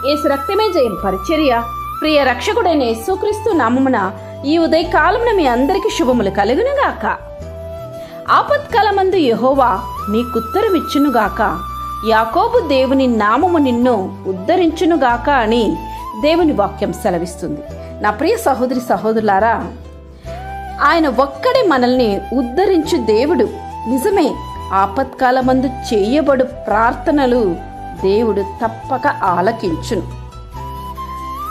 యేసు రక్తమే జయం పరిచర్య. ప్రియ రక్షకుడైన యేసుక్రీస్తు నామమున ఈ ఉదయకాలమున మీ అందరికీ శుభములు కలుగునుగాక. ఆపత్కాలమందు యెహోవా నీకుత్తరమిచ్చునుగాక, యాకోబు దేవుని నామము నిన్ను ఉద్ధరించునుగాక అని దేవుని వాక్యం సెలవిస్తుంది. నా ప్రియ సహోదరి సహోదరులారా, ఆయన ఒక్కడే మనల్ని ఉద్ధరించు దేవుడు. నిజమే, ఆపత్కాలమందు చేయబడు ప్రార్థనలు దేవుడు తప్పక ఆలకించును.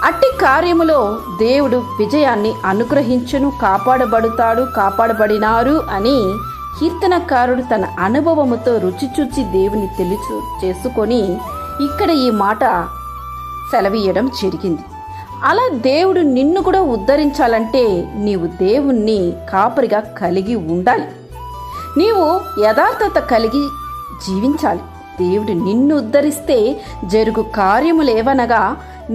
అట్టి కార్యములో దేవుడు విజయాన్ని అనుగ్రహించును, కాపాడబడినారు అని కీర్తనకారుడు తన అనుభవముతో రుచి చూచి దేవుని తెలుసు చేసుకొని ఇక్కడ ఈ మాట సెలవీయడం జరిగింది. అలా దేవుడు నిన్ను కూడా ఉద్ధరించాలంటే నీవు దేవుణ్ణి కాపరిగా కలిగి ఉండాలి. నీవు యథార్థత కలిగి జీవించాలి. దేవుడు నిన్ను ఉద్ధరిస్తే జరుగు కార్యములేవనగా,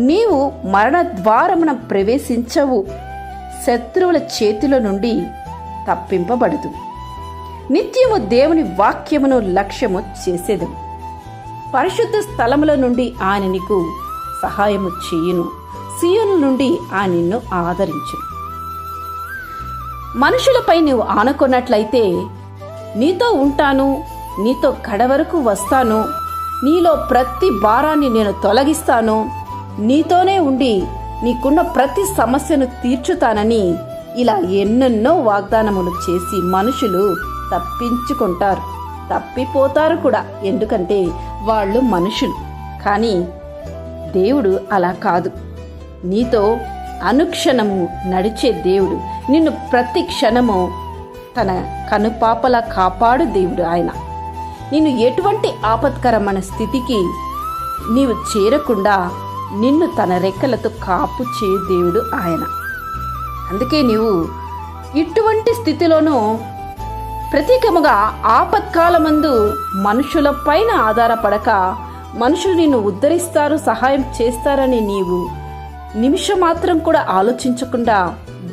నీవు మరణ ద్వారమున ప్రవేశించవు, శత్రువుల చేతిలో నుండి తప్పింపబడదు, నిత్యము దేవుని వాక్యమును లక్ష్యము చేసేదు, పరిశుద్ధ స్థలముల నుండి ఆయన నీకు సహాయము చేయును, సీయోను నుండి ఆయన నిన్ను ఆదరించు. మనుషులపై నీవు ఆనుకున్నట్లయితే, నీతో ఉంటాను, నీతో కడవరకు వస్తాను, నీలో ప్రతి భారాన్ని నేను తొలగిస్తాను, నీతోనే ఉండి నీకున్న ప్రతి సమస్యను తీర్చుతానని ఇలా ఎన్నెన్నో వాగ్దానములు చేసి మనుషులు తప్పించుకుంటారు, తప్పిపోతారు కూడా. ఎందుకంటే వాళ్ళు మనుషులు. కానీ దేవుడు అలా కాదు. నీతో అనుక్షణము నడిచే దేవుడు, నిన్ను ప్రతి క్షణము తన కనుపాపలా కాపాడు దేవుడు ఆయన. నిన్ను ఎటువంటి ఆపత్కరమైన స్థితికి నీవు చేరకుండా నిన్ను తన రెక్కలతో కాపు చేయు దేవుడు ఆయన. అందుకే నీవు ఇటువంటి స్థితిలోనూ ప్రత్యేకముగా ఆపత్కాలమందు మనుషుల పైన ఆధారపడక, మనుషులు నిన్ను ఉద్ధరిస్తారు, సహాయం చేస్తారని నీవు నిమిషం మాత్రం కూడా ఆలోచించకుండా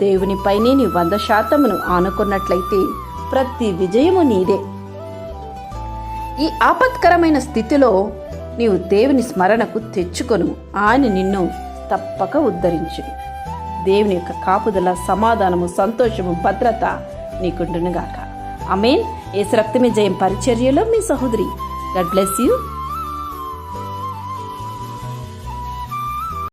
దేవునిపైనే నీ 100% ఆనుకున్నట్లయితే ప్రతి విజయము నీదే. ఈ ఆపత్కరమైన స్థితిలో నీవు దేవుని స్మరణకు తెచ్చుకొను, ఆయన నిన్ను తప్పక ఉద్ధరించును. దేవుని యొక్క కాపుదల, సమాధానము, సంతోషము, భద్రత నీకుండునుగాక. ఆమేన్. యేసు రక్తమే జయం పరిచర్యలో మీ సహోదరి. God bless you.